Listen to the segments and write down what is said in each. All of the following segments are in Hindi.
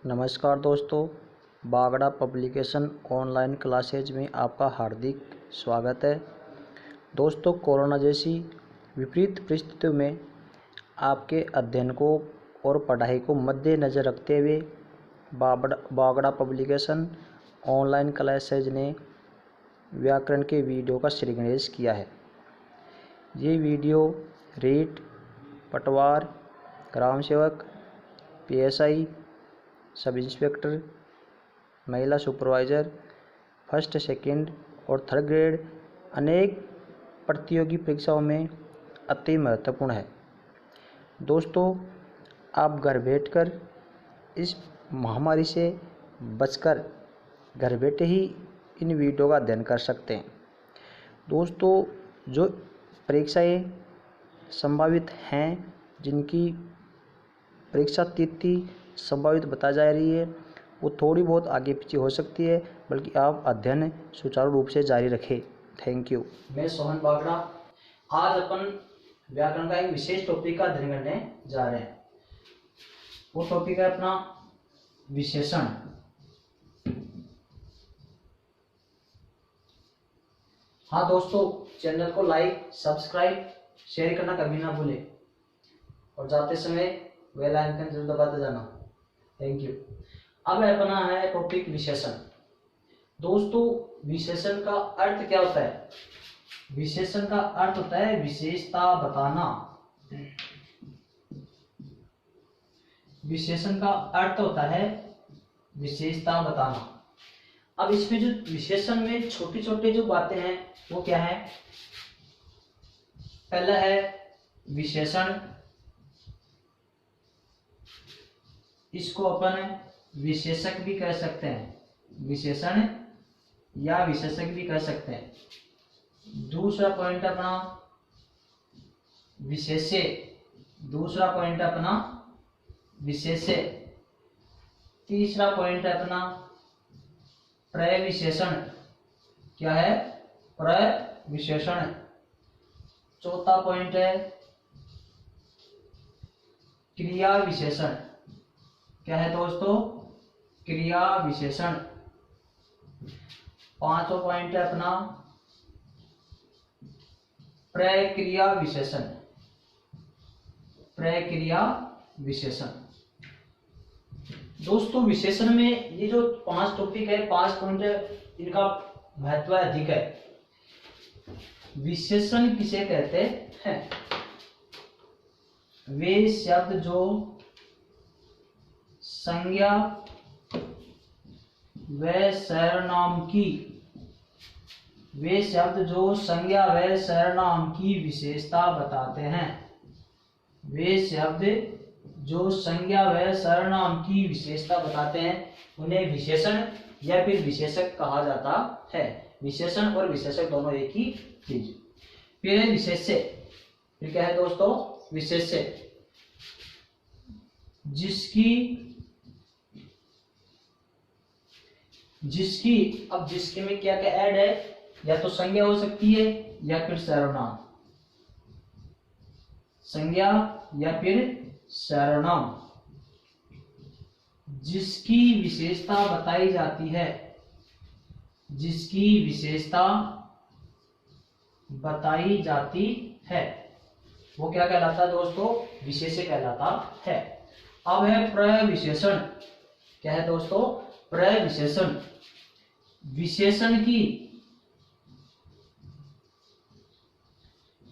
नमस्कार दोस्तों, बागड़ा पब्लिकेशन ऑनलाइन क्लासेज में आपका हार्दिक स्वागत है। दोस्तों, कोरोना जैसी विपरीत परिस्थितियों में आपके अध्ययन को और पढ़ाई को मद्देनज़र रखते हुए बागड़ा पब्लिकेशन ऑनलाइन क्लासेज ने व्याकरण के वीडियो का श्रीगणेश किया है। ये वीडियो रीट, पटवार, ग्राम सेवक, पीएसआई, सब इंस्पेक्टर, महिला सुपरवाइज़र, फर्स्ट, सेकंड और थर्ड ग्रेड अनेक प्रतियोगी परीक्षाओं में अति महत्वपूर्ण है। दोस्तों, आप घर बैठकर इस महामारी से बचकर घर बैठे ही इन वीडियो का अध्ययन कर सकते हैं। दोस्तों, जो परीक्षाएं संभावित हैं, जिनकी परीक्षा तिथि संभावित बता जा रही है, वो थोड़ी बहुत आगे पीछे हो सकती है, बल्कि आप अध्ययन सुचारू रूप से जारी रखें। Thank you. मैं सोहन बागड़ा। आज अपन व्याकरण का एक विशेष टॉपिक का अध्ययन करने जा रहे हैं। वो टॉपिक है अपना विशेषण। हाँ दोस्तों, चैनल को लाइक, सब्सक्राइब, शेयर करना कभी ना भूलें और जाते समय बेल आइकन जरूर दबाते जाना। Thank you. अब अपना है टॉपिक विशेषण। दोस्तों, विशेषण का अर्थ क्या होता है? विशेषण का अर्थ होता है विशेषता बताना। विशेषण का अर्थ होता है विशेषता बताना। अब इसमें जो विशेषण में छोटे छोटे जो बातें हैं वो क्या है? पहला है विशेषण, इसको अपन विशेषक भी कह सकते हैं, विशेषण या विशेषक भी कह सकते हैं। दूसरा पॉइंट अपना विशेष्य। दूसरा पॉइंट अपना विशेष्य। तीसरा पॉइंट अपना प्रविशेषण। क्या है? प्रविशेषण। चौथा पॉइंट है क्रिया विशेषण। क्या है दोस्तों? क्रिया विशेषण। पांचवा पॉइंट है अपना प्रक्रिया विशेषण। प्रक्रिया विशेषण। दोस्तों, विशेषण में ये जो 5 टॉपिक है, 5 पॉइंट है, इनका महत्व अधिक है। विशेषण किसे कहते हैं? वे शब्द जो संज्ञा व सर्वनाम की, वे शब्द जो संज्ञा व सर्वनाम की विशेषता बताते हैं। वे शब्द जो संज्ञा व सर्वनाम की विशेषता बताते हैं उन्हें विशेषण या फिर विशेषक कहा जाता है। विशेषण और विशेषक दोनों एक ही चीज। फिर है विशेष्य। फिर क्या है दोस्तों? विशेष्य। जिसकी अब जिसके में क्या क्या ऐड है? या तो संज्ञा हो सकती है या फिर सर्वनाम। संज्ञा या फिर सर्वनाम। जिसकी विशेषता बताई जाती है, जिसकी विशेषता बताई जाती है, वो क्या कहलाता है दोस्तों? विशेष्य कहलाता है। अब है प्रविशेषण। क्या है दोस्तों? प्रविशेषण। विशेषण की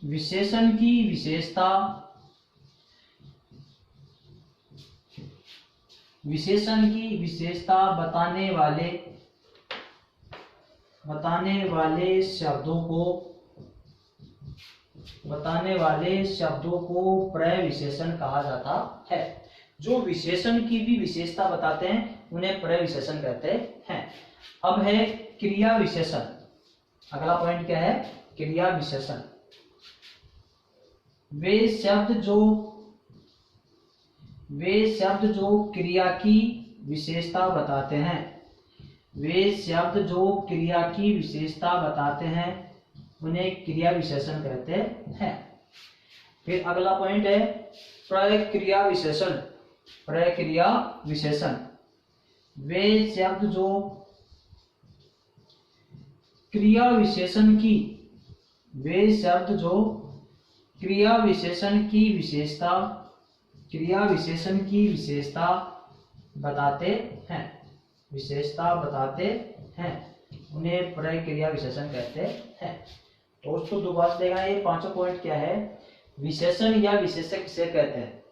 विशेषता, विशेषण की विशेषता बताने वाले शब्दों को प्रविशेषण कहा जाता है। जो विशेषण की भी विशेषता बताते हैं उन्हें प्रविशेषण कहते हैं। अब है क्रिया विशेषण। अगला पॉइंट क्या है? क्रिया विशेषण। वे शब्द जो क्रिया की विशेषता बताते हैं। वे शब्द जो क्रिया की विशेषता बताते हैं उन्हें क्रिया विशेषण कहते हैं। फिर अगला पॉइंट है प्रक्रिया विशेषण। प्रक्रिया विशेषण। वे शब्द जो क्रिया विशेषण की, वे शब्द जो क्रिया विशेषण की विशेषता, क्रिया विशेषण की विशेषता बताते हैं, विशेषता बताते हैं, उन्हें प्रक्रिया विशेषण कहते हैं। तो उसको दोबारा देखना, ये पांचों पॉइंट क्या है। विशेषण या विशेषक किसे कहते हैं?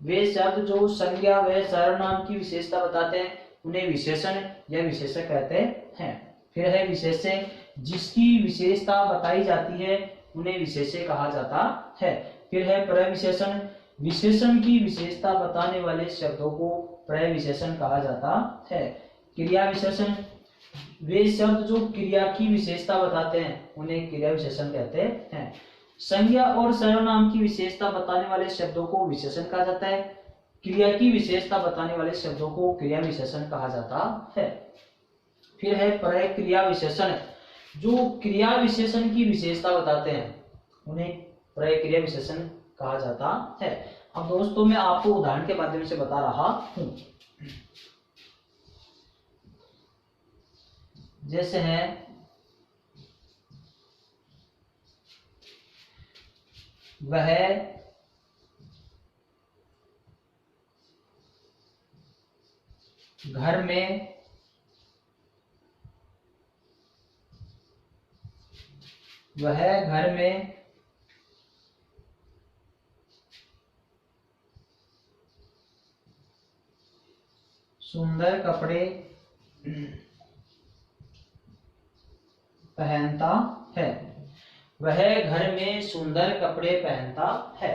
वे शब्द जो संज्ञा व सर्वनाम की विशेषता बताते हैं उन्हें विशेषण या विशेषक कहते हैं। फिर है विशेष्य, जिसकी विशेषता बताई जाती है उन्हें विशेष्य कहा जाता है। फिर है प्रविशेषण, विशेषण की विशेषता बताने वाले शब्दों को प्रविशेषण कहा जाता है। क्रिया विशेषण, वे शब्द जो क्रिया की विशेषता बताते हैं उन्हें क्रिया विशेषण कहते हैं। संज्ञा और सर्वनाम की विशेषता बताने वाले शब्दों को विशेषण कहा जाता है। क्रिया की विशेषता बताने वाले शब्दों को क्रिया विशेषण कहा जाता है। फिर है प्रक्रिया विशेषण, जो क्रिया विशेषण की विशेषता बताते हैं उन्हें प्रक्रिया विशेषण कहा जाता है। अब दोस्तों मैं आपको उदाहरण के माध्यम से बता रहा हूं। जैसे है वह घर में सुंदर कपड़े पहनता है, वह घर में सुंदर कपड़े पहनता है।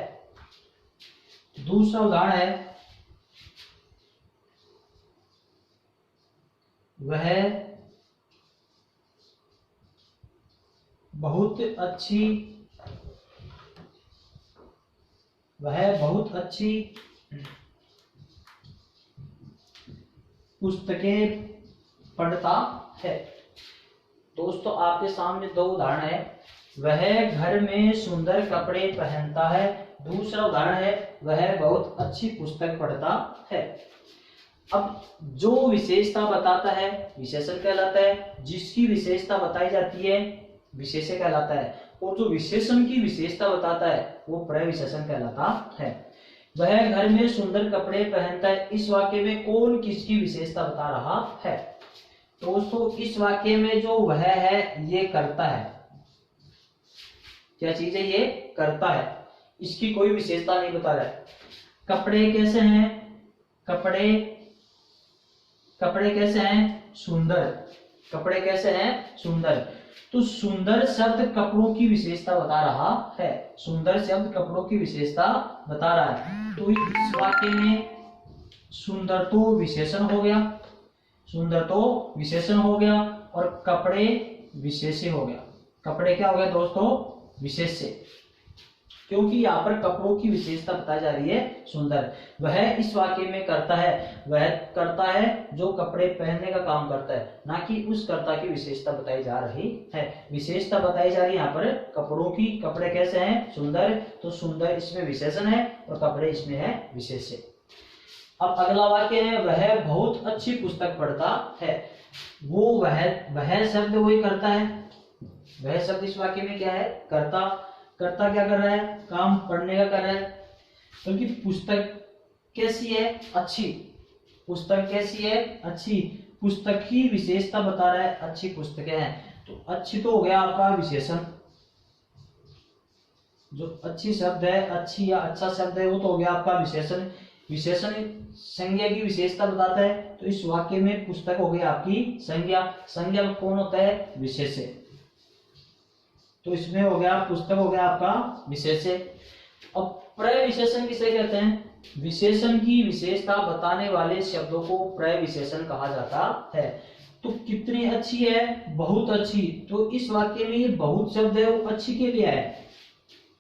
दूसरा उदाहरण है वह बहुत अच्छी पुस्तकें पढ़ता है। दोस्तों आपके सामने दो उदाहरण है, वह घर में सुंदर कपड़े पहनता है, दूसरा उदाहरण है वह बहुत अच्छी पुस्तक पढ़ता है। अब जो विशेषता बताता है विशेषण कहलाता है, जिसकी विशेषता बताई जाती है विशेष्य कहलाता है, और जो विशेषण की विशेषता बताता है वो प्रविशेषण कहलाता है। वह घर में सुंदर कपड़े पहनता है, इस वाक्य में कौन किसकी विशेषता बता रहा है? दोस्तों इस वाक्य में जो वह है ये करता है, क्या चीज है? ये करता है, इसकी कोई विशेषता नहीं बता रहा है। कपड़े कैसे हैं? कपड़े कैसे हैं? सुंदर। कपड़े कैसे हैं? सुंदर। तो सुंदर शब्द कपड़ों की विशेषता बता रहा है, सुंदर शब्द कपड़ों की विशेषता बता रहा है। तो इस वाक्य में सुंदर तो विशेषण हो गया, सुंदर तो विशेषण हो गया, और कपड़े विशेष्य हो गया। कपड़े क्या हो गया दोस्तों? विशेष्य, क्योंकि यहाँ पर कपड़ों की विशेषता बताई जा रही है सुंदर। वह इस वाक्य में करता है, वह करता है जो कपड़े पहनने का काम करता है, ना कि उस कर्ता की विशेषता बताई जा रही है। विशेषता बताई जा रही है यहाँ पर कपड़ों की। कपड़े कैसे हैं? सुंदर। तो सुंदर इसमें विशेषण है और कपड़े इसमें है विशेष्य। अब अगला वाक्य है वह बहुत अच्छी पुस्तक पढ़ता है। वो वह शब्द वही करता है, वह शब्द इस वाक्य में क्या है? करता। करता क्या कर रहा है? काम पढ़ने का कर रहा है, क्योंकि पुस्तक कैसी है? अच्छी। पुस्तक कैसी है? अच्छी। पुस्तक की विशेषता बता रहा है, अच्छी पुस्तकें हैं। तो अच्छी तो हो गया आपका विशेषण, जो अच्छी शब्द है, अच्छी या अच्छा शब्द है, वो तो हो गया आपका विशेषण। विशेषण संज्ञा की विशेषता बताता है, तो इस वाक्य में पुस्तक हो गई आपकी संज्ञा। संज्ञा कौन होता है? विशेष्य। तो इसमें हो गया पुस्तक, हो गया आपका विशेष्य। अब प्रविशेषण किसे कहते हैं? विशेषण की विशेषता बताने वाले शब्दों को प्रविशेषण कहा जाता है। तो कितनी अच्छी है? बहुत अच्छी। तो इस वाक्य में ये बहुत शब्द है वो अच्छी के लिए है,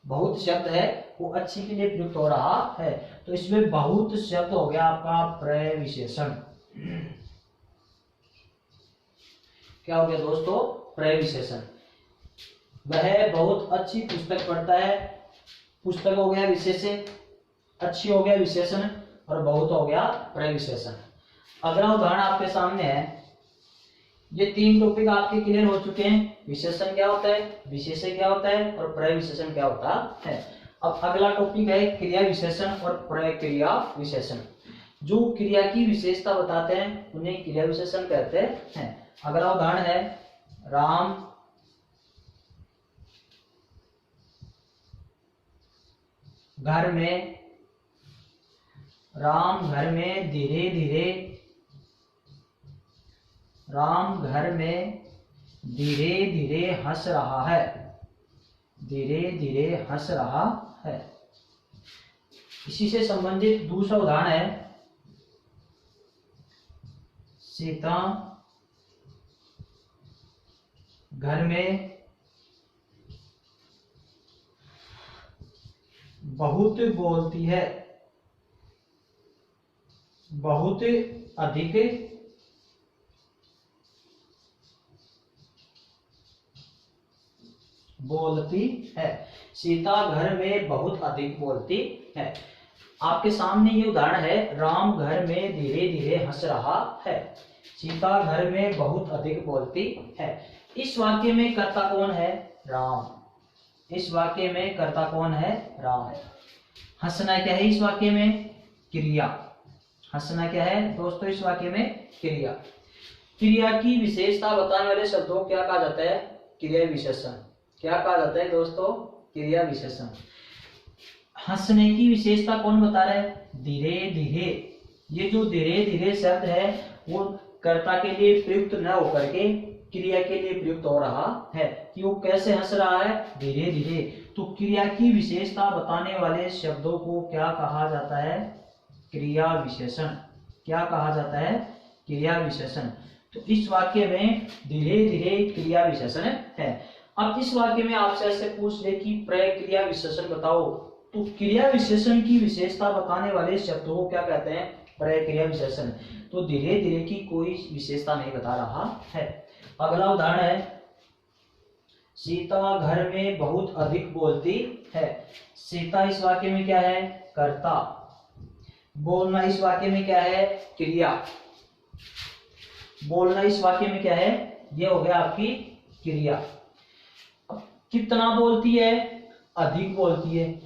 बहुत शब्द है वो अच्छी के लिए प्रयुक्त हो रहा है। तो इसमें बहुत शब्द हो गया आपका प्रविशेषण। क्या हो गया दोस्तों? प्रविशेषण। वह बहुत अच्छी पुस्तक पढ़ता है, पुस्तक हो गया विशेष्य, अच्छी हो गया विशेषण, और बहुत हो गया प्रविशेषण। अगला उदाहरण आपके सामने है। ये 3 टॉपिक आपके क्लियर हो चुके हैं। विशेषण क्या होता है, विशेष्य क्या होता है और प्रविशेषण क्या होता है। अब अगला टॉपिक है क्रिया विशेषण और प्रक्रिया विशेषण। जो क्रिया की विशेषता बताते हैं उन्हें क्रिया विशेषण कहते हैं। अगला उदाहरण है राम घर में, राम घर में धीरे धीरे, राम घर में धीरे धीरे हंस रहा है, धीरे धीरे हंस रहा है। इसी से संबंधित दूसरा उदाहरण है सीता घर में बहुत बोलती है, बहुत अधिक बोलती है। सीता घर में बहुत अधिक बोलती है। आपके सामने ये उदाहरण है राम घर में धीरे धीरे हंस रहा है, सीता घर में बहुत अधिक बोलती है। इस वाक्य में कर्ता कौन है, राम। इस वाक्य में कर्ता कौन है, राम। हंसना क्या है इस वाक्य में, क्रिया। हंसना क्या है दोस्तों इस वाक्य में, क्रिया। क्रिया की विशेषता बताने वाले शब्दों को क्या कहा जाता है, क्रिया विशेषण। क्या कहा जाता है दोस्तों, क्रिया विशेषण। हंसने की विशेषता कौन बता रहा है, धीरे धीरे। ये जो धीरे धीरे शब्द है वो कर्ता के लिए प्रयुक्त न होकर के क्रिया के लिए प्रयुक्त हो रहा है कि वो कैसे हंस रहा है, धीरे धीरे। तो क्रिया की विशेषता बताने वाले शब्दों को क्या कहा जाता है, क्रिया विशेषण। क्या कहा जाता है, क्रिया विशेषण। तो इस वाक्य में धीरे धीरे क्रिया विशेषण है। अब इस वाक्य में आपसे ऐसे पूछ ले कि प्रक्रिया विशेषण बताओ, तो क्रिया विशेषण की विशेषता बताने वाले शब्दों को क्या कहते हैं, प्रक्रिया विशेषण। तो धीरे धीरे की कोई विशेषता नहीं बता रहा है। अगला उदाहरण है सीता घर में बहुत अधिक बोलती है। सीता इस वाक्य में क्या है, कर्ता। बोलना इस वाक्य में क्या है, क्रिया। बोलना इस वाक्य में क्या है, ये हो गया आपकी क्रिया। कितना बोलती है, अधिक बोलती है।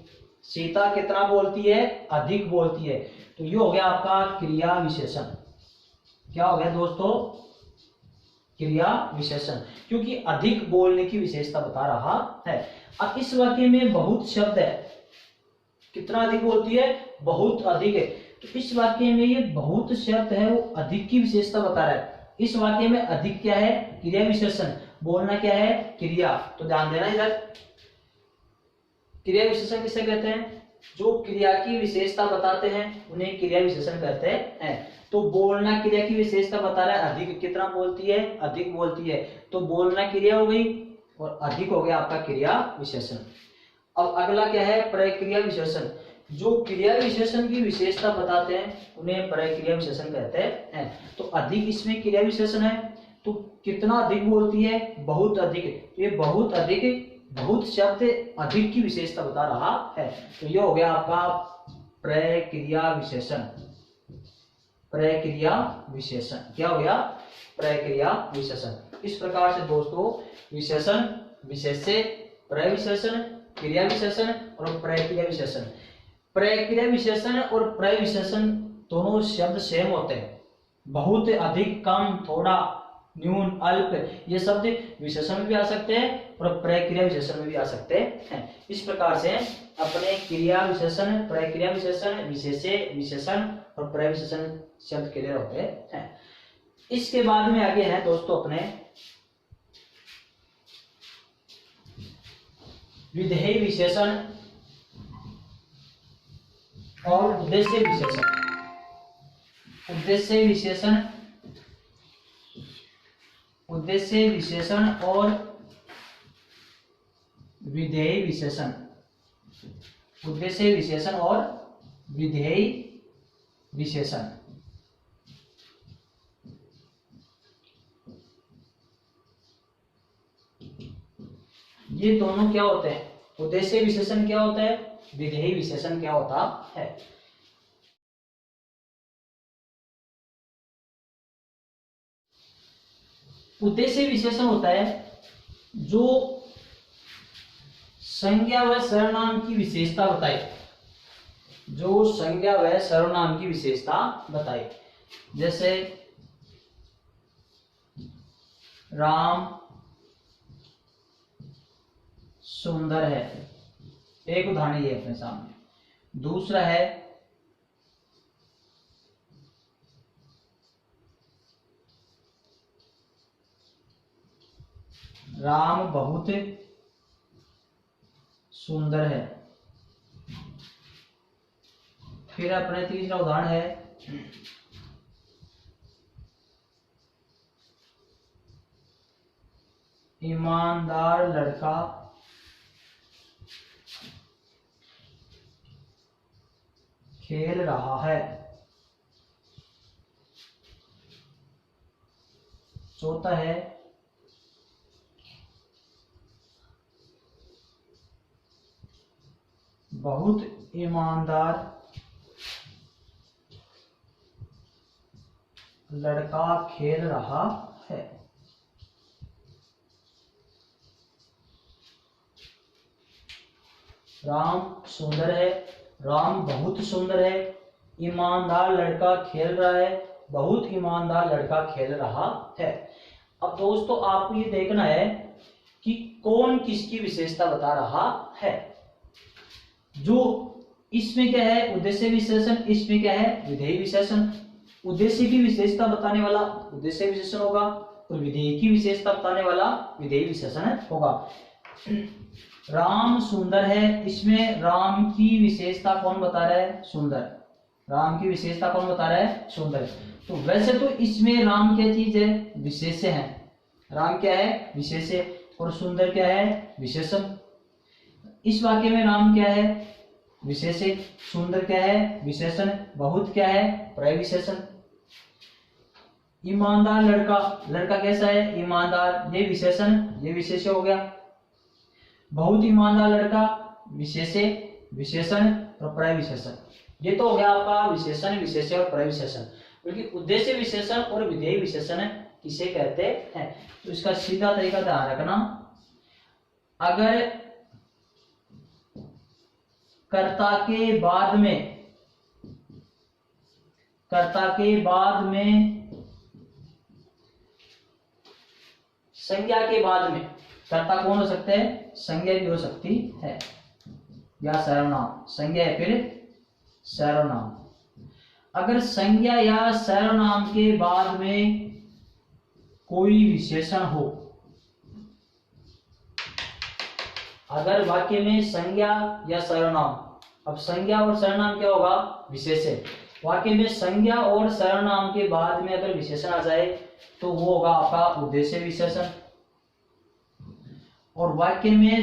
सीता कितना बोलती है, अधिक बोलती है। तो ये हो गया आपका क्रिया विशेषण। क्या हो गया दोस्तों, क्रिया विशेषण, क्योंकि अधिक बोलने की विशेषता बता रहा है। अब इस वाक्य में बहुत शब्द है, कितना अधिक बोलती है, बहुत अधिक है। तो इस वाक्य में ये बहुत शब्द है वो अधिक की विशेषता बता रहा है। इस वाक्य में अधिक क्या है, क्रिया विशेषण। बोलना क्या है, क्रिया। तो ध्यान देना इधर, क्रिया विशेषण किसे कहते हैं, जो क्रिया की विशेषता बताते हैं उन्हें क्रिया विशेषण कहते हैं। तो बोलना क्रिया की विशेषता बता रहा है, अधिक कितना बोलती है, अधिक बोलती है। तो बोलना क्रिया हो गई और अधिक हो गया आपका क्रिया विशेषण। अब अगला क्या है, प्रक्रिया विशेषण। जो क्रिया विशेषण की विशेषता बताते हैं उन्हें प्रक्रिया विशेषण कहते हैं। तो अधिक इसमें क्रिया विशेषण है। तो कितना अधिक बोलती है, बहुत अधिक। ये बहुत अधिक, बहुत शब्द अधिक की विशेषता बता रहा है। तो ये हो गया आपका प्रक्रिया विशेषण। प्रक्रिया विशेषण क्या हो गया, प्रक्रिया विशेषण। इस प्रकार से दोस्तों विशेषण, विशेष्य, प्रविशेषण, क्रिया विशेषण और प्रक्रिया विशेषण। प्रक्रिया विशेषण और प्रविशेषण दोनों शब्द सेम होते हैं। बहुत, अधिक, कम, थोड़ा, न्यून, अल्प, ये शब्द विशेषण में भी आ सकते हैं और प्रक्रिया विशेषण में भी आ सकते हैं। इस प्रकार से अपने क्रिया विशेषण, प्रक्रिया विशेषण, विशेष्य, विशेषण और प्रविशेषण शब्द क्लियर होते हैं। इसके बाद में आगे है दोस्तों अपने विधेय विशेषण और उद्देश्य विशेषण। उद्देश्य विशेषण, उद्देश्य विशेषण और विधेय विशेषण। उद्देश्य विशेषण और विधेय विशेषण। ये दोनों क्या होते हैं, उद्देश्य विशेषण क्या होता है, विधेय विशेषण क्या होता है। उद्देश्य विशेषण होता है जो संज्ञा व सर्वनाम की विशेषता बताए, जो संज्ञा व सर्वनाम की विशेषता बताए। जैसे राम सुंदर है, एक उदाहरण ये अपने सामने। दूसरा है राम बहुत सुंदर है। फिर अपने तीसरा उदाहरण है ईमानदार लड़का खेल रहा है। चौथा है बहुत ईमानदार लड़का खेल रहा है। राम सुंदर है, राम बहुत सुंदर है, ईमानदार लड़का खेल रहा है, बहुत ईमानदार लड़का खेल रहा है। अब दोस्तों आपको ये देखना है कि कौन किसकी विशेषता बता रहा है। जो इसमें क्या है उद्देश्य विशेषण, इसमें क्या है विधेय विशेषण। उद्देश्य की विशेषता बताने वाला उद्देश्य विशेषण होगा और विधेय की विशेषता बताने वाला विधेय विशेषण होगा। राम सुंदर है, इसमें राम की विशेषता कौन बता रहा है, सुंदर। राम की विशेषता कौन बता रहा है, सुंदर। तो वैसे तो इसमें राम क्या चीज है, विशेष्य है। राम क्या है, विशेष्य, और सुंदर क्या है, विशेषण। इस वाक्य में राम क्या है, विशेष्य, सुंदर क्या है, विशेषण, बहुत क्या है, पर्याय विशेषण। ईमानदार लड़का, लड़का कैसा है, ईमानदार, ये विशेषण, ये विशेष्य हो गया। बहुत ईमानदार लड़का, विशेष्य, विशेषण और पर्याय विशेषण। ये तो हो गया आपका विशेषण, विशेष्य और पर्याय विशेषण। बल्कि उद्देश्य विशेषण और विधेय विशेषण किसे कहते हैं, तो इसका सीधा तरीका ध्यान रखना। अगर कर्ता के बाद में संज्ञा के बाद में, कर्ता कौन हो सकते हैं, संज्ञा भी हो सकती है या सर्वनाम, संज्ञा या फिर सर्वनाम। अगर संज्ञा या सर्वनाम के बाद में कोई विशेषण हो, अगर वाक्य में संज्ञा या सर्वनाम, अब संज्ञा और सर्वनाम क्या होगा, विशेष्य। वाक्य में संज्ञा और सर्वनाम के बाद में अगर विशेषण आ जाए तो वो होगा आपका उद्देश्य विशेषण। और वाक्य में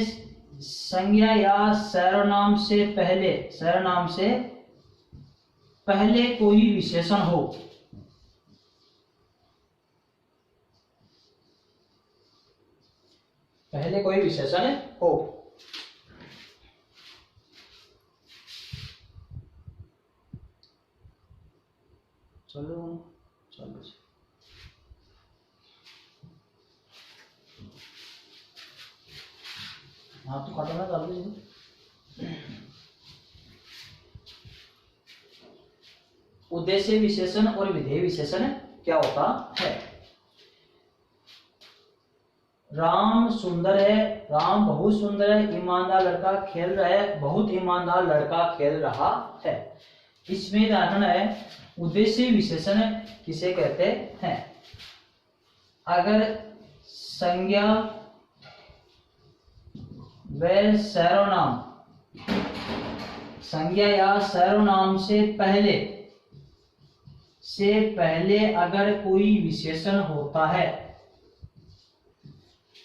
संज्ञा या सर्वनाम से पहले कोई विशेषण हो, पहले कोई विशेषण हो, चलो हाँ तो काटो ना, चालू दीजिए। उद्देश्य विशेषण और विधेय विशेषण क्या होता है। राम सुंदर है, राम बहुत सुंदर है, ईमानदार लड़का खेल रहा है, बहुत ईमानदार लड़का खेल रहा है। इसमें ध्यान है उद्देश्य विशेषण किसे कहते हैं। अगर संज्ञा व सर्वनाम, संज्ञा या सर्वनाम से पहले अगर कोई विशेषण होता है,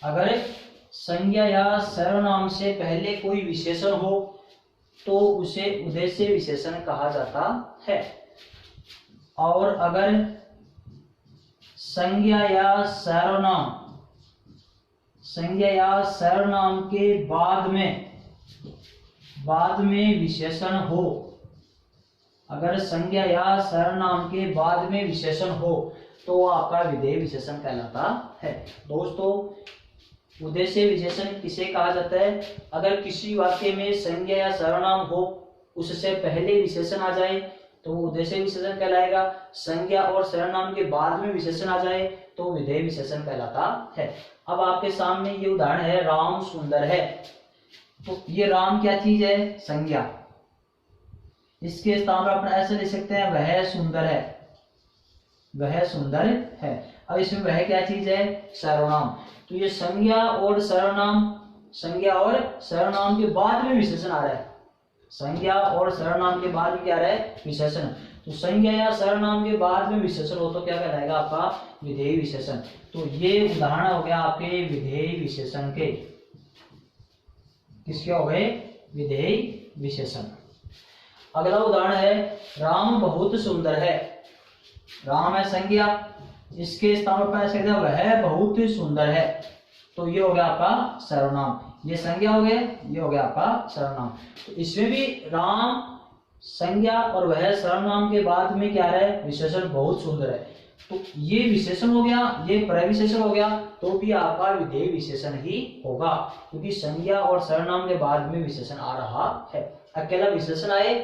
अगर संज्ञा या सर्वनाम से पहले कोई विशेषण हो तो उसे उद्देश्य विशेषण कहा जाता है। और अगर संज्ञा या सर्वनाम के बाद में विशेषण हो, अगर संज्ञा या सर्वनाम के बाद में विशेषण हो तो वो आपका विधेय विशेषण कहलाता है। दोस्तों, उद्देश्य विशेषण किसे कहा जाता है? अगर किसी वाक्य में संज्ञा या सर्वनाम हो, उससे पहले विशेषण आ जाए तो वो उद्देश्य विशेषण कहलाएगा। संज्ञा और सर्वनाम के बाद में विशेषण आ जाए तो विधेय विशेषण कहलाता है। अब आपके सामने ये उदाहरण है, राम सुंदर है। तो ये राम क्या चीज है? संज्ञा। इसके स्थान पर अपना ऐसे लिख सकते हैं, वह सुंदर है, वह सुंदर है। अब इसमें वह क्या चीज है? सर्वनाम। तो ये संज्ञा और सर्वनाम, संज्ञा और सर्वनाम के बाद में विशेषण आ रहा है। संज्ञा और सर्वनाम के बाद क्या रहा है? विशेषण। तो संज्ञा या सर्वनाम के बाद में विशेषण हो तो क्या कहलाएगा? आपका विधेय विशेषण। तो ये उदाहरण हो गया आपके विधेय विशेषण के। किसके हो गए? विधेय विशेषण। अगला उदाहरण है, राम बहुत सुंदर है। राम है संज्ञा, इसके स्थान पर ऐसे कहते हैं वह बहुत सुंदर है। तो ये हो गया आपका सर्वनाम। ये संज्ञा हो गया, ये हो गया आपका सर्वनाम। तो इसमें भी राम संज्ञा और वह सर्वनाम के बाद में क्या है? विशेषण बहुत सुंदर है। तो ये विशेषण हो गया, ये प्रविशेषण हो गया, तो भी आपका विधेय विशेषण ही होगा, क्योंकि संज्ञा और सर्वनाम के बाद में विशेषण आ रहा है। अकेला विशेषण आए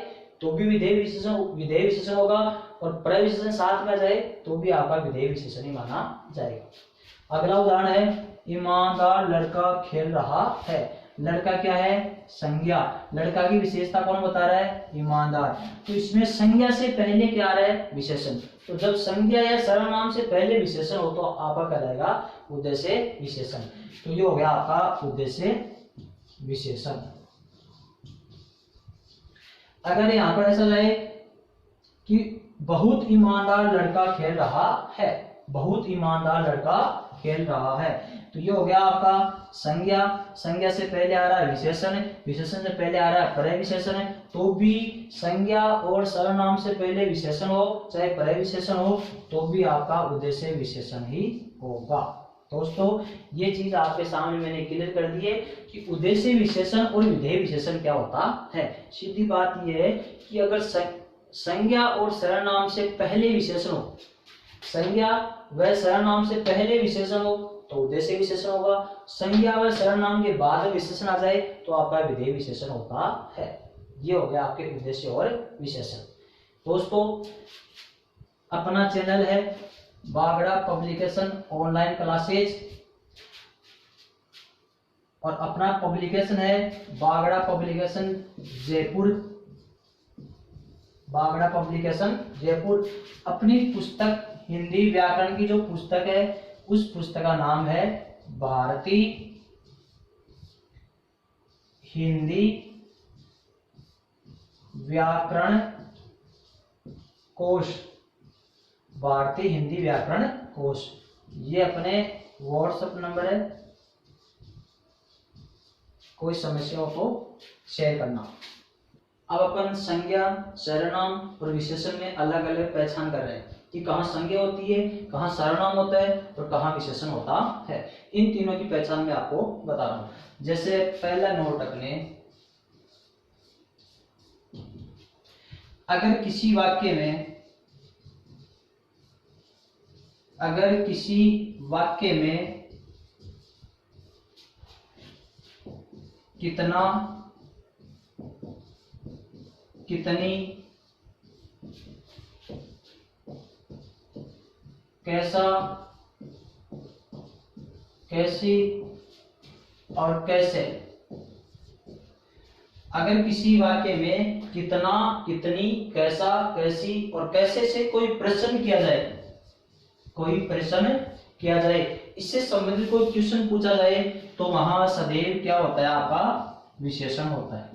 तो भी विधेय विशेषण होगा, और प्रविशेषण साथ में जाए तो भी आपका विधेय विशेषण ही माना जाएगा। अगला उदाहरण है, ईमानदार लड़का खेल रहा है। लड़का क्या है? संज्ञा। लड़का की विशेषता कौन बता रहा है? ईमानदार। तो इसमें संज्ञा से पहले क्या आ रहा है? विशेषण। तो जब संज्ञा या सर्वनाम से पहले विशेषण हो तो आपका कहलाएगा उद्देश्य विशेषण। तो ये हो गया आपका उद्देश्य विशेषण। अगर यहां पर ऐसा जाए कि बहुत ईमानदार लड़का खेल रहा है, बहुत ईमानदार लड़का खेल रहा है, तो ये हो गया आपका संज्ञा। संज्ञा से पहले आ रहा है विशेषण, विशेषण से पहले आ रहा है प्रविशेषण। तो भी संज्ञा और सर्वनाम से पहले विशेषण हो चाहे प्रविशेषण हो तो भी आपका उद्देश्य विशेषण ही होगा। दोस्तों, ये चीज आपके सामने मैंने क्लियर कर दी है कि उद्देश्य विशेषण और विधेय विशेषण क्या होता है। सीधी बात यह है कि अगर संज्ञा और सर्वनाम से पहले विशेषण हो, संज्ञा व सर्वनाम से पहले विशेषण हो तो उद्देश्य विशेषण होगा। संज्ञा व सर्वनाम के बाद विशेषण आ जाए तो आपका विधेय विशेषण होता है। ये हो गया आपके उद्देश्य और विशेषण। दोस्तों, अपना चैनल है बागड़ा पब्लिकेशन ऑनलाइन क्लासेज, और अपना पब्लिकेशन है बागड़ा पब्लिकेशन जयपुर, बागड़ा पब्लिकेशन जयपुर। अपनी पुस्तक हिंदी व्याकरण की जो पुस्तक है उस पुस्तक का नाम है भारतीय हिंदी व्याकरण कोश, भारतीय हिंदी व्याकरण कोश। ये अपने व्हाट्सएप नंबर है, कोई समस्या हो तो शेयर करना। अब अपन संज्ञा, सर्वनाम और विशेषण में अलग अलग पहचान कर रहे हैं कि कहाँ संज्ञा होती है, कहाँ सर्वनाम होता है और कहाँ विशेषण होता है। इन तीनों की पहचान मैं आपको बता रहा हूं। जैसे पहला नोट अपने, अगर किसी वाक्य में कितना, कितनी, कैसा, कैसी और कैसे, अगर किसी वाक्य में कितना, कितनी, कैसा, कैसी और कैसे से कोई प्रश्न किया जाए, कोई प्रश्न किया जाए, इससे संबंधित कोई क्वेश्चन पूछा जाए तो वहां सदैव क्या होता है? आपका विशेषण होता है।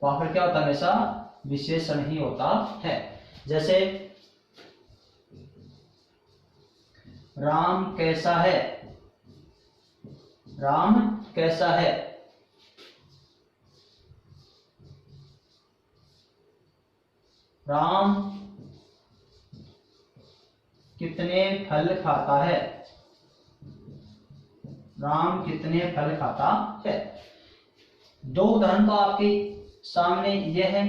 वहां पर क्या होता है? हमेशा विशेषण ही होता है। जैसे राम कैसा है, राम कैसा है, राम कितने फल खाता है, राम कितने फल खाता है। दो उदाहरण तो आपके सामने यह है,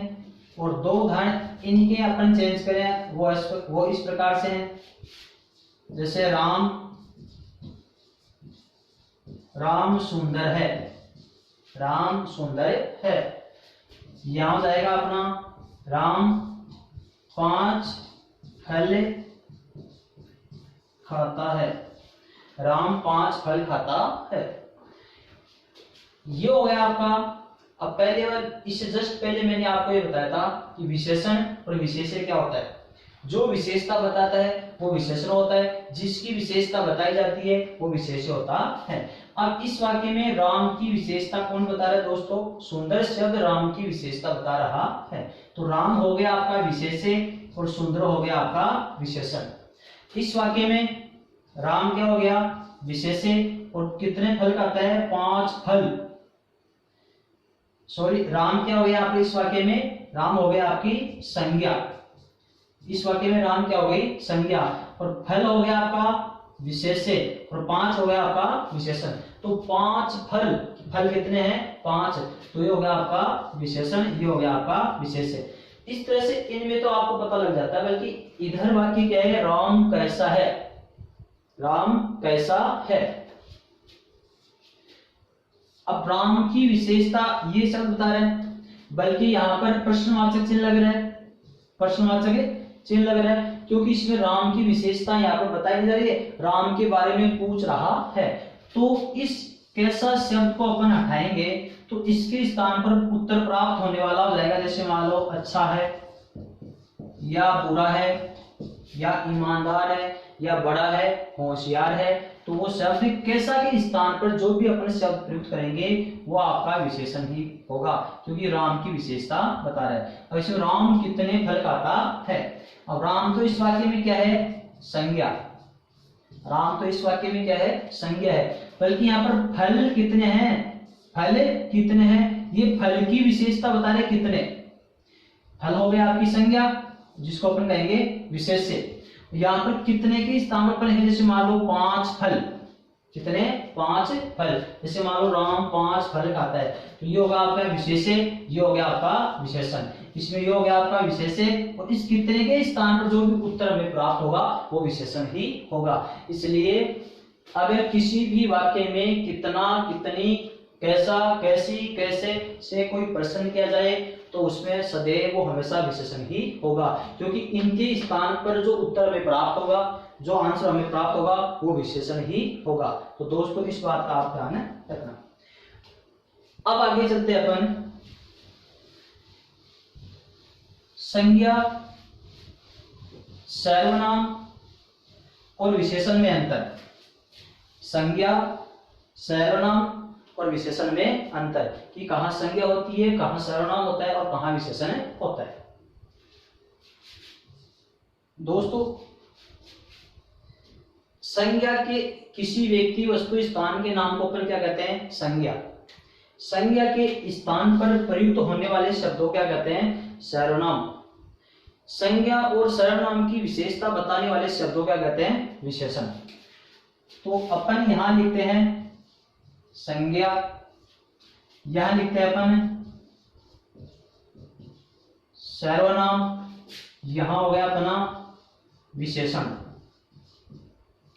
और दो उदाहरण इनके अपन चेंज करें वो इस प्रकार से हैं जैसे राम, राम सुंदर है, राम सुंदर है। यहां हो जाएगा अपना राम 5 फल खाता है, राम 5 फल खाता है। ये हो गया आपका। अब पहले बार इससे जस्ट पहले मैंने आपको ये बताया था कि विशेषण और विशेष्य क्या होता है। जो विशेषता बताता है वो विशेषण होता है, जिसकी विशेषता बताई जाती है वो विशेष्य होता है। अब इस वाक्य में राम की विशेषता कौन बता रहा है दोस्तों? सुंदर शब्द राम की विशेषता बता रहा है। तो राम हो गया आपका विशेष्य और सुंदर हो गया आपका विशेषण। इस वाक्य में राम क्या हो गया? विशेष्य। और कितने फल खाता है? 5 फल। सॉरी, राम क्या हो गया आपके इस वाक्य में? राम हो गया आपकी संज्ञा। इस वाक्य में राम क्या हो गई? संज्ञा। और फल हो गया आपका विशेष्य और 5 हो गया आपका विशेषण। तो 5 फल, फल कितने हैं? 5। तो ये हो गया आपका विशेषण, ये हो गया आपका विशेष्य। इस तरह से इनमें तो आपको पता लग जाता है। बल्कि इधर वाक्य क्या है? राम कैसा है, राम कैसा है। अब राम की विशेषता ये सब बता रहे हैं, बल्कि यहाँ पर प्रश्नवाचक चिन्ह लग रहा है, प्रश्नवाचक चिन्ह लग रहा है, क्योंकि इसमें राम की विशेषता यहाँ पर बताई जा रही है, राम के बारे में पूछ रहा है। तो इस कैसा शब्द को अपन हटाएंगे तो इसके स्थान पर उत्तर प्राप्त होने वाला हो जाएगा। जैसे मान लो अच्छा है या बुरा है या ईमानदार है या बड़ा है, होशियार है, तो वो शब्द कैसा के स्थान पर जो भी अपन शब्द प्रयुक्त करेंगे वो आपका विशेषण ही होगा, क्योंकि राम की विशेषता बता रहा है। अब इसमें राम कितने फल खाता है। अब राम तो इस वाक्य में क्या है? संज्ञा। राम तो इस वाक्य में क्या है? संज्ञा है। बल्कि यहाँ पर फल कितने हैं? फल कितने हैं, ये फल की विशेषता बता रहे कितने। फल हो गया आपकी संज्ञा, जिसको अपन कहेंगे विशेष्य। यहाँ पर कितने के स्थान पर है? जैसे मान लो 5 फल। कितने? 5 फल। जैसे मान लो राम 5 फल खाता है, तो ये होगा आपका विशेष्य, ये हो गया आपका विशेषण। इसमें ये हो गया आपका विशेष्य और इस कितने के स्थान पर जो भी उत्तर हमें प्राप्त होगा वो विशेषण ही होगा। इसलिए अगर किसी भी वाक्य में कितना, कितनी, कैसा, कैसी, कैसे से कोई प्रश्न किया जाए तो उसमें सदैव वो हमेशा विशेषण ही होगा, क्योंकि इनके स्थान पर जो उत्तर हमें प्राप्त होगा, जो आंसर हमें प्राप्त होगा वो विशेषण ही होगा। तो दोस्तों इस बात का आप ध्यान रखना। अब आगे चलते हैं अपन संज्ञा, सर्वनाम और विशेषण में अंतर। संज्ञा, सर्वनाम और विशेषण में अंतर, कि कहां संज्ञा होती है, कहां सर्वनाम होता है और कहां विशेषण होता है। दोस्तों संज्ञा के किसी व्यक्ति, वस्तु, स्थान के नाम को अपन क्या कहते हैं? संज्ञा। संज्ञा के स्थान पर प्रयुक्त होने वाले शब्दों क्या कहते हैं? सर्वनाम। संज्ञा और सर्वनाम की विशेषता बताने वाले शब्दों क्या कहते हैं? विशेषण। तो अपन यहां लिखते हैं संज्ञा, यहां लिखते हैं अपन सर्वनाम, यहां हो गया अपना विशेषण।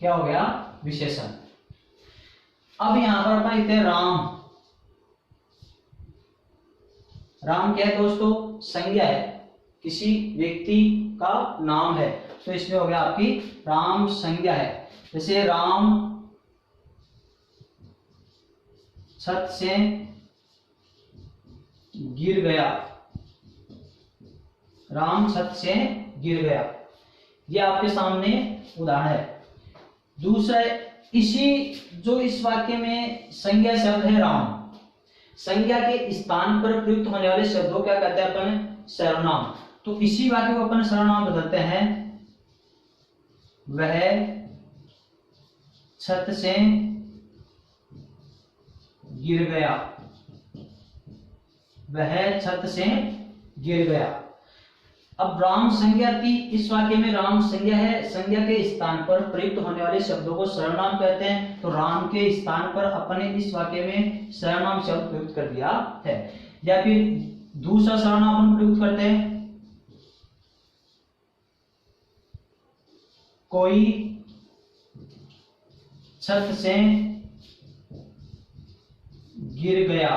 क्या हो गया? विशेषण। अब यहां पर अपन लिखते हैं राम। राम क्या है दोस्तों? संज्ञा है, किसी व्यक्ति का नाम है, तो इसमें हो गया आपकी राम संज्ञा है। जैसे राम छत से गिर गया, राम छत से गिर गया, ये आपके सामने उदाहरण है। दूसरा, इसी जो इस वाक्य में संज्ञा शब्द है राम, संज्ञा के स्थान पर प्रयुक्त होने वाले शब्दों क्या कहते हैं अपन? सर्वनाम। तो इसी वाक्य को अपन सर्वनाम बदलते हैं, वह छत से गिर गया, वह छत से गिर गया। अब राम संज्ञा थी, इस वाक्य में राम संज्ञा है, संज्ञा के स्थान पर प्रयुक्त होने वाले शब्दों को सर्वनाम कहते हैं। तो राम के स्थान पर अपने इस वाक्य में सर्वनाम शब्द प्रयुक्त कर दिया है। या फिर दूसरा सर्वनाम अपन प्रयुक्त करते हैं, कोई छत से गिर गया,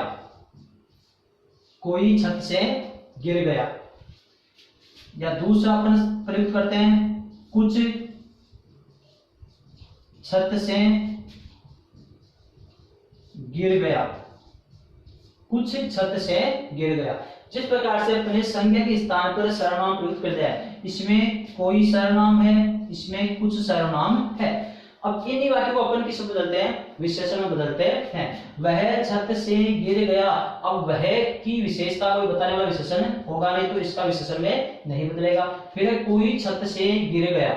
कोई छत से गिर गया। या दूसरा अपन प्रयुक्त करते हैं, कुछ छत से गिर गया, कुछ छत से गिर गया। जिस प्रकार से अपने संज्ञा के स्थान पर सर्वनाम प्रयुक्त करते हैं, इसमें कोई सर्वनाम है, इसमें कुछ सर्वनाम है। अब इन्हीं वाक्य को अपन किस बदलते हैं, विशेषण में बदलते हैं। वह छत से गिर गया, अब वह की विशेषता को बताने वाला विशेषण होगा नहीं, तो इसका विशेषण में नहीं बदलेगा। फिर कोई छत से गिर गया,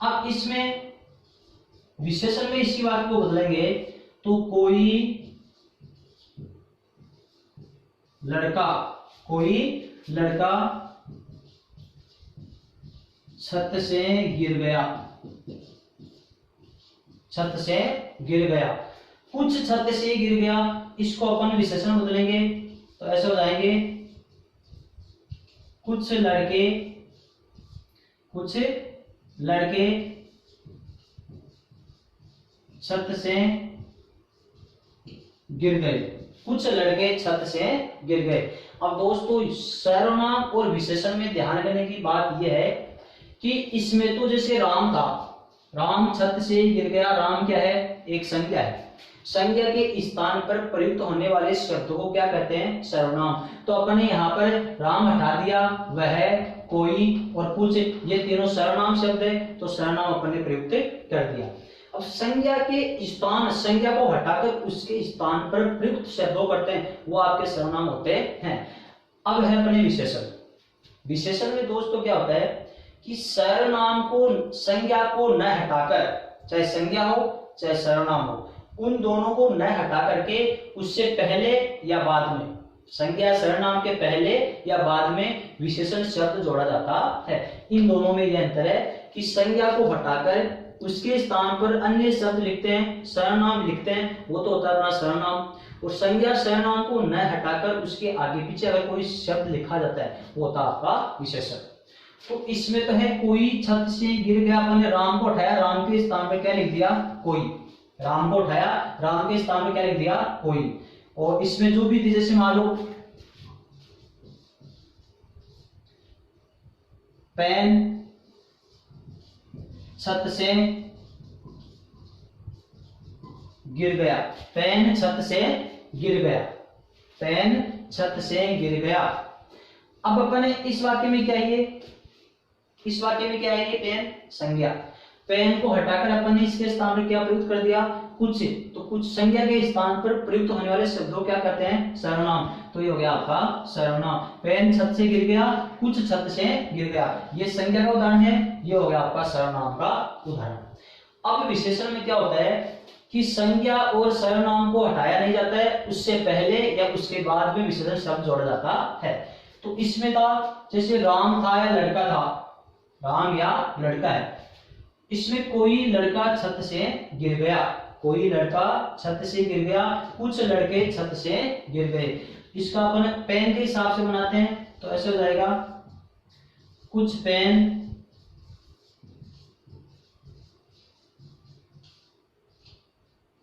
अब इसमें विशेषण में इसी वाक्य को बदलेंगे, तो कोई लड़का, कोई लड़का छत से गिर गया, छत से गिर गया। कुछ छत से गिर गया, इसको अपन विशेषण बदलेंगे, तो ऐसे हो जाएंगे, कुछ लड़के, कुछ लड़के छत से गिर गए, कुछ लड़के छत से गिर गए। अब दोस्तों सर्वनाम और विशेषण में ध्यान करने की बात यह है कि इसमें तो जैसे राम था, राम छत से गिर गया, राम क्या है, एक संज्ञा है। संज्ञा के स्थान पर प्रयुक्त होने वाले शब्दों को क्या कहते हैं, सर्वनाम। तो अपने यहाँ पर राम हटा दिया, वह, कोई और कुछ, ये तीनों सर्वनाम शब्द है, तो सर्वनाम अपन ने प्रयुक्त कर दिया। अब संज्ञा के स्थान, संज्ञा को हटाकर उसके स्थान पर प्रयुक्त शब्दों करते हैं, वो आपके सर्वनाम होते हैं। अब है अपने विशेषण। विशेषण में दोस्तों क्या होता है कि सर्वनाम को, संज्ञा को न हटाकर, चाहे संज्ञा हो चाहे सर्वनाम हो, उन दोनों को न हटा करके उससे पहले या बाद में, संज्ञा सर्वनाम के पहले या बाद में विशेषण शब्द जोड़ा जाता है। इन दोनों में यह अंतर है कि संज्ञा को हटाकर उसके स्थान पर अन्य शब्द लिखते हैं, सर्वनाम लिखते हैं, वो तो होता है अपना सर्वनाम। और संज्ञा सर्वनाम को न हटाकर उसके आगे पीछे अगर कोई शब्द लिखा जाता है, वो होता है आपका विशेषण। तो इसमें तो है कोई छत से गिर गया, अपने राम को उठाया, राम के स्थान पर क्या लिख दिया, कोई। राम को उठाया, राम के स्थान पर क्या लिख दिया, कोई। और इसमें जो भी थी, जैसे मान लो पेन छत से गिर गया, पेन छत से गिर गया, पेन छत से गिर गया। अब अपने इस वाक्य में क्या है, इस वाक्य में क्या है, पेन संज्ञा, पेन को हटाकर अपन ने इसके स्थान पर क्या प्रयुक्त कर दिया, कुछ। तो कुछ संज्ञा के स्थान पर प्रयुक्त होने वाले शब्दों क्या कहते हैं, सर्वनाम। तो ये हो गया आपका सर्वनाम। पेन छत से गिर गया, कुछ छत से गिर गया, ये संज्ञा का उदाहरण है, ये हो गया आपका सर्वनाम का उदाहरण। अब विशेषण में क्या होता है कि संज्ञा और सर्वनाम को हटाया नहीं जाता है, उससे पहले या उसके बाद में विशेषण शब्द जोड़ा जाता है। तो इसमें था जैसे राम था या लड़का था, राम या लड़का है, इसमें कोई लड़का छत से गिर गया, कोई लड़का छत से गिर गया, कुछ लड़के छत से गिर गए। इसका अपन पेन के हिसाब से बनाते हैं, तो ऐसे हो जाएगा, कुछ पेन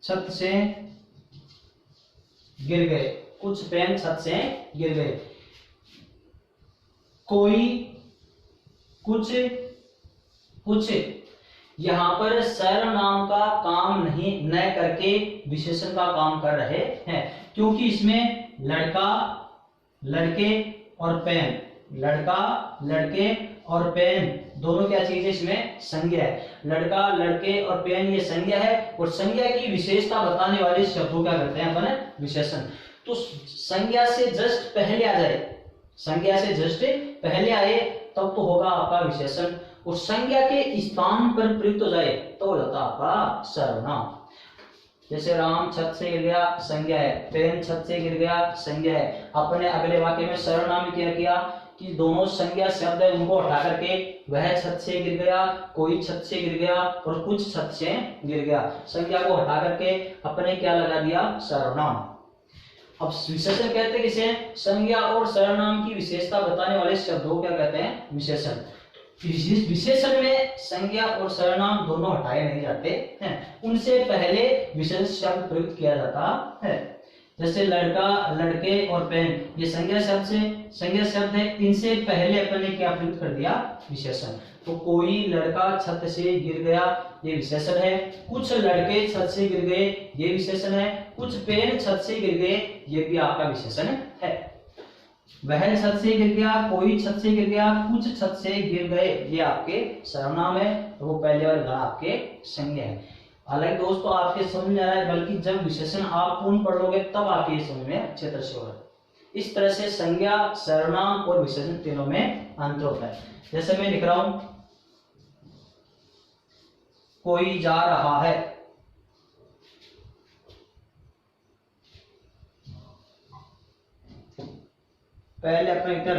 छत से गिर गए, कुछ पेन छत से गिर गए। कोई, कुछ, कुछ, यहां पर सर्वनाम का काम नहीं न करके विशेषण का काम कर रहे हैं, क्योंकि इसमें लड़का, लड़के और पेन, लड़का, लड़के और पेन दोनों क्या चीज है, इसमें संज्ञा है। लड़का, लड़के और पेन ये संज्ञा है, और संज्ञा की विशेषता बताने वाले शब्दों क्या करते हैं अपन, विशेषण। तो संज्ञा से जस्ट पहले आ जाए, संज्ञा से जस्ट पहले आए तब तो होगा आपका विशेषण, और संज्ञा के स्थान पर प्रयुक्त हो जाए तो हो जाता आपका सर्वनाम। जैसे राम छत से गिर गया, संज्ञा है, पेन छत से गिर गया, संज्ञा है। अपने अगले वाक्य में सर्वनाम में क्या किया कि दोनों संज्ञा शब्द है उनको हटा करके वह छत से गिर गया, कोई छत से गिर गया और कुछ छत से गिर गया, संज्ञा को हटा करके अपने क्या लगा दिया, सर्वनाम। अब विशेषण कहते हैं किसे, संज्ञा और सर्वनाम की विशेषता बताने वाले शब्दों को क्या कहते हैं, विशेषण। विशेषण में संज्ञा और सर्वनाम दोनों हटाए नहीं जाते हैं, उनसे पहले विशेषण शब्द प्रयुक्त किया जाता है। जैसे लड़का, लड़के और पेन, ये संज्ञा शब्द है, इनसे पहले अपन ने क्या प्रयुक्त कर दिया? विशेषण। तो कोई लड़का छत से गिर गया, ये विशेषण है। कुछ लड़के छत से गिर गए, ये विशेषण है। कुछ पेन छत से गिर गए, ये भी आपका विशेषण है। वह छत से गिर गया, कोई छत से गिर गया, कुछ छत से गिर गए, ये आपके सर्वनाम है। तो वो पहले वाला आपके संज्ञा है। हालांकि दोस्तों आपके समझ में आ रहा है, बल्कि जब विशेषण आप पूर्ण पढ़ लोगे तब आपके ये समझ में अच्छे तरह से होगा। इस तरह से संज्ञा, सर्वनाम और विशेषण तीनों में अंतर होता है। जैसे मैं लिख रहा हूं, कोई जा रहा है, पहले अपने लिखते हैं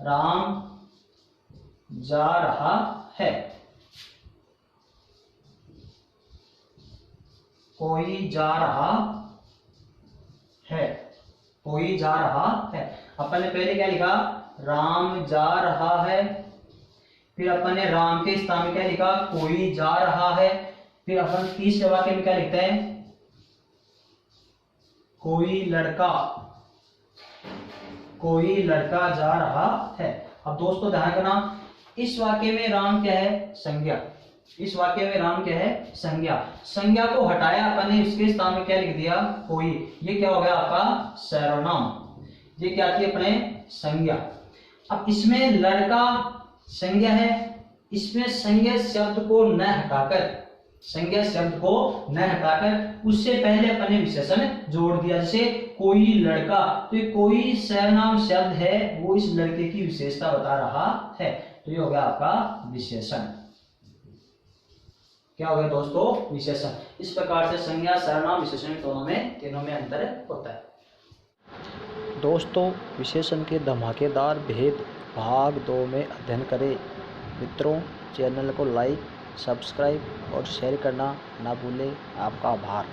राम जा रहा है। कोई जा रहा है, कोई जा रहा है। अपन ने पहले क्या लिखा? राम जा रहा है। फिर अपन ने राम के स्थान में क्या लिखा? कोई जा रहा है। फिर अपन तीसरे वाक्य में क्या लिखते हैं? कोई लड़का जा रहा है। अब दोस्तों ध्यान करना, इस वाक्य में राम क्या है? संज्ञा। इस वाक्य में राम क्या है? संज्ञा। संज्ञा को हटाया अपन ने, इसके स्थान में क्या लिख दिया? कोई। ये क्या हो गया आपका? सर्वनाम। ये क्या आती है अपने? संज्ञा। अब इसमें लड़का संज्ञा है, इसमें संज्ञा शब्द को न हटाकर उससे पहले अपने विशेषण जोड़ दिया। जैसे कोई लड़का, तो ये कोई सर्वनाम शब्द है, वो इस लड़के की विशेषता बता रहा है, तो ये हो गया आपका विशेषण। क्या हो गया दोस्तों? विशेषण। इस प्रकार से संज्ञा, सर्वनाम, विशेषण तीनों में अंतर होता है। दोस्तों विशेषण के धमाकेदार भेद भाग 2 में अध्ययन करें। मित्रों चैनल को लाइक, सब्सक्राइब और शेयर करना ना भूलें। आपका आभार।